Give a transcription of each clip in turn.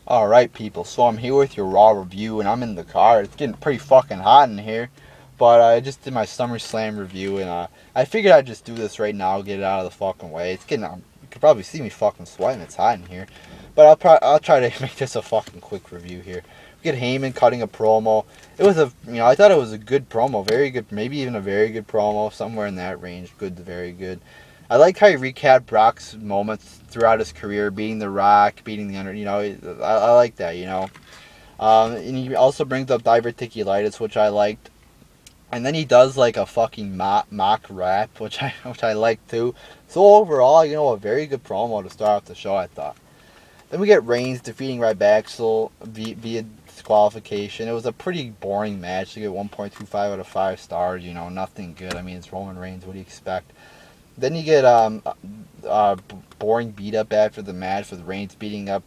Alright, people, so I'm here with your Raw review, and I'm in the car. It's getting pretty fucking hot in here, but I just did my SummerSlam review, and I figured I'd just do this right now, get it out of the fucking way. It's getting, you could probably see me fucking sweating, it's hot in here, but I'll try to make this a fucking quick review here. We get Heyman cutting a promo. It was I thought it was a good promo, very good, maybe even a very good promo, somewhere in that range, good to very good. I like how he recapped Brock's moments throughout his career, beating The Rock, beating the Under. I like that. And he also brings up diverticulitis, which I liked. And then he does like a fucking mock rap, which I like too. So overall, a very good promo to start off the show, I thought. Then we get Reigns defeating Ryback via disqualification. It was a pretty boring match. To get 1.25 out of 5 stars. Nothing good. I mean, it's Roman Reigns. What do you expect? Then you get boring beat up after the match with Reigns beating up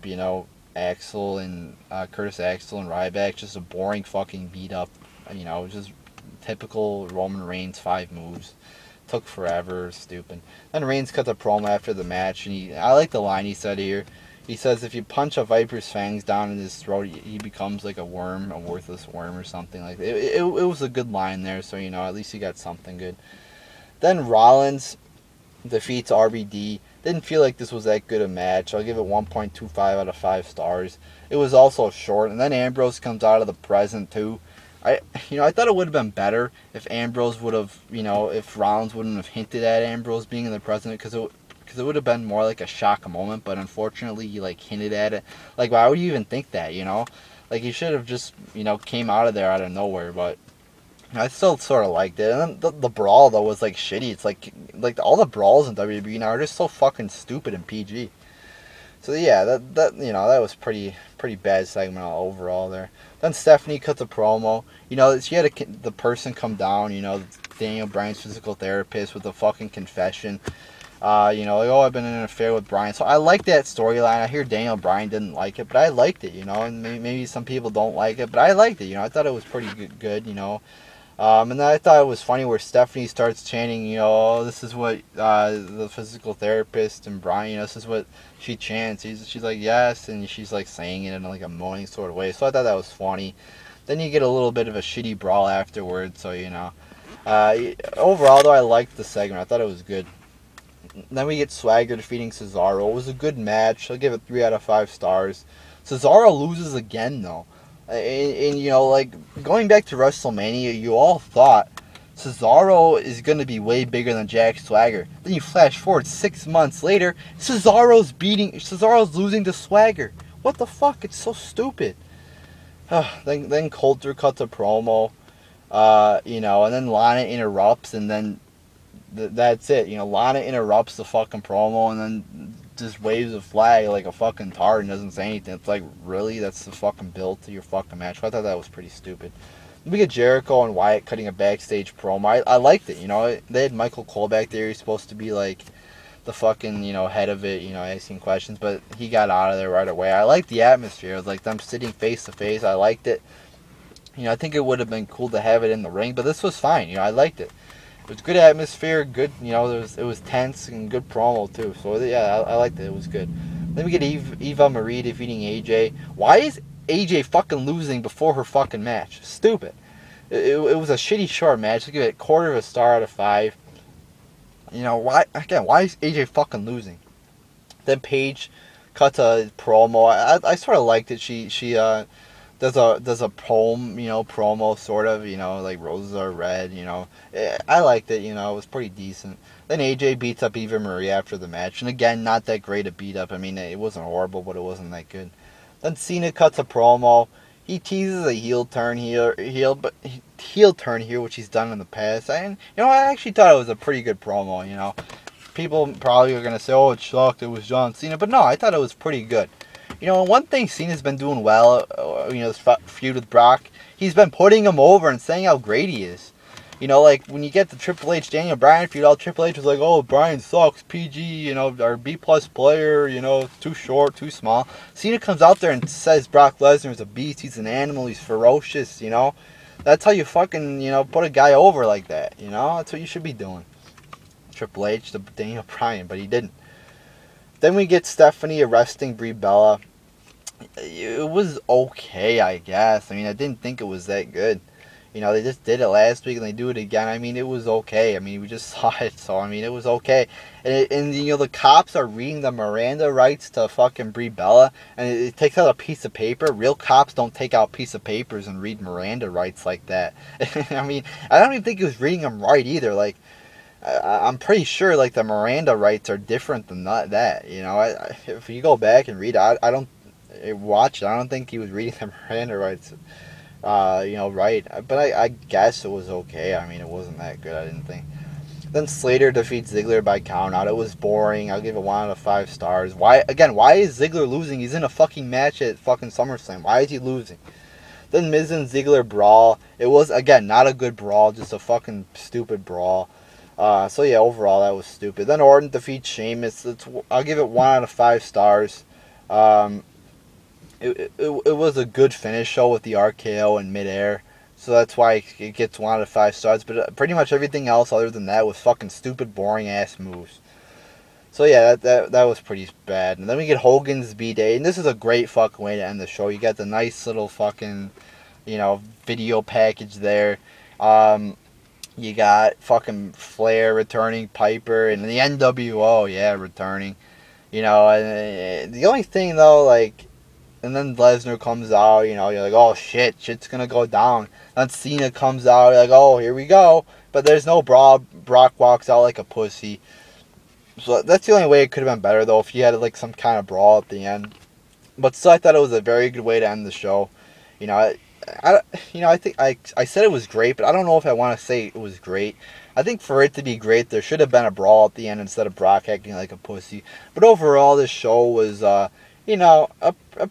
Axel and Curtis Axel and Ryback. Just a boring fucking beat up. Just typical Roman Reigns 5 moves. Took forever, stupid. Then Reigns cuts a promo after the match, and I like the line he said here. He says if you punch a viper's fangs down in his throat, he becomes like a worm, a worthless worm or something like that. It was a good line there, so at least he got something good. Then Rollins defeats RVD. Didn't feel like this was that good a match. I'll give it 1.25 out of 5 stars. It was also short, and then Ambrose comes out of the present too. I thought it would have been better if Ambrose would have, if Rollins wouldn't have hinted at Ambrose being in the present, because it would have been more like a shock moment. But unfortunately, he hinted at it. Why would you even think that? He should have just came out of there out of nowhere. But I still sort of liked it. And then the brawl though was shitty. It's like all the brawls in WWE now are just so fucking stupid and PG. So yeah, that was pretty bad segment overall there. Then Stephanie cuts a promo. She had the person come down. Daniel Bryan's physical therapist with a fucking confession. I've been in an affair with Bryan. So I like that storyline. I hear Daniel Bryan didn't like it, but I liked it. And maybe some people don't like it, but I liked it. I thought it was pretty good. And then I thought it was funny where Stephanie starts chanting, this is what the physical therapist and Brian, this is what she chants. She's like, yes, and she's saying it in a moaning sort of way. So I thought that was funny. Then you get a little bit of a shitty brawl afterwards. So overall though, I liked the segment. I thought it was good. Then we get Swagger defeating Cesaro. It was a good match. I'll give it 3 out of 5 stars. Cesaro loses again though. And going back to WrestleMania, you all thought Cesaro is going to be way bigger than Jack Swagger. Then you flash forward 6 months later, Cesaro's losing to Swagger. What the fuck? It's so stupid. Then Coulter cuts a promo, and then Lana interrupts, and then that's it. Lana interrupts the fucking promo, and then just waves a flag like a fucking tard and doesn't say anything. It's really? That's the fucking build to your fucking match. I thought that was pretty stupid. We get Jericho and Wyatt cutting a backstage promo. I liked it. They had Michael Cole back there. He's supposed to be the fucking, head of it, asking questions, but he got out of there right away. I liked the atmosphere. It was them sitting face to face. I liked it. I think it would have been cool to have it in the ring, but this was fine. I liked it. It was good atmosphere, good, it was tense and good promo too. So yeah, I liked it. It was good. Then we get Eva Marie defeating AJ. Why is AJ fucking losing before her fucking match? Stupid. It was a shitty short match. I give it 1/4 of a star out of 5. Why is AJ fucking losing? Then Paige cuts a promo. I sort of liked it. She does a poem, promo sort of, roses are red, I liked it, it was pretty decent. Then AJ beats up Eva Marie after the match, and again, not that great a beat up. I mean, it wasn't horrible, but it wasn't that good. Then Cena cuts a promo. He teases a heel turn here, which he's done in the past. And I actually thought it was a pretty good promo. People probably are gonna say, "Oh, it sucked. It was John Cena," but no, I thought it was pretty good. One thing Cena's been doing well, this feud with Brock, he's been putting him over and saying how great he is. When you get the Triple H Daniel Bryan feud, all Triple H was like, "Oh, Bryan sucks, PG, or B+ player, too short, too small." Cena comes out there and says Brock Lesnar is a beast, he's an animal, he's ferocious, That's how you fucking, put a guy over like that, That's what you should be doing. Triple H to Daniel Bryan, but he didn't. Then we get Stephanie arresting Brie Bella. It was okay, I guess. I mean, I didn't think it was that good. They just did it last week and they do it again. I mean, it was okay. I mean, we just saw it, so I mean, it was okay. And the cops are reading the Miranda rights to fucking Brie Bella, and it takes out a piece of paper. Real cops don't take out piece of papers and read Miranda rights like that. I mean, I don't even think he was reading them right either. Like, I'm pretty sure like the Miranda rights are different than that. If you go back and read, I don't watch it. I don't think he was reading the Miranda rights. Right. But I guess it was okay. I mean, it wasn't that good, I didn't think. Then Slater defeats Ziggler by countout. It was boring. I'll give it 1 out of 5 stars. Why is Ziggler losing? He's in a fucking match at fucking SummerSlam. Why is he losing? Then Miz and Ziggler brawl. It was, again, not a good brawl, just a fucking stupid brawl. So yeah, overall that was stupid. Then Orton defeats Sheamus. I'll give it 1 out of 5 stars. Um, it was a good finish though with the RKO in midair. So that's why it gets 1 out of 5 stars. But pretty much everything else other than that was fucking stupid, boring ass moves. So yeah, that was pretty bad. And then we get Hogan's B-Day. And this is a great fucking way to end the show. You got the nice little fucking, video package there. You got fucking Flair returning, Piper, and the NWO, yeah, returning. And the only thing though, like, and then Lesnar comes out, you're like, oh shit's gonna go down. Then Cena comes out, you're like, oh, here we go. But there's no brawl. Brock walks out like a pussy. So that's the only way it could have been better, though, if you had like some kind of brawl at the end. But still, I thought it was a very good way to end the show. You know, I think I said it was great, but I don't know if I want to say it was great. I think for it to be great, there should have been a brawl at the end instead of Brock acting like a pussy. But overall, this show was, a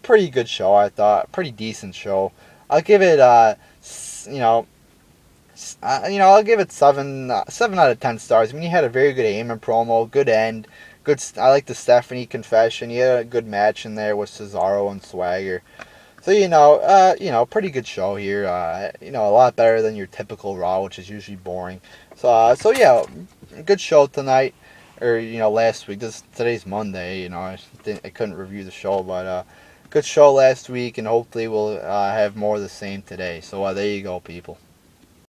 pretty good show, I thought. Pretty decent show. I'll give it, I'll give it 7 out of 10 stars. I mean, you had a very good Heyman promo, good end, good. I like the Stephanie confession. You had a good match in there with Cesaro and Swagger. So pretty good show here. A lot better than your typical Raw, which is usually boring. So yeah, good show tonight, or last week. Today's Monday. I couldn't review the show, but good show last week, and hopefully we'll have more of the same today. So there you go, people.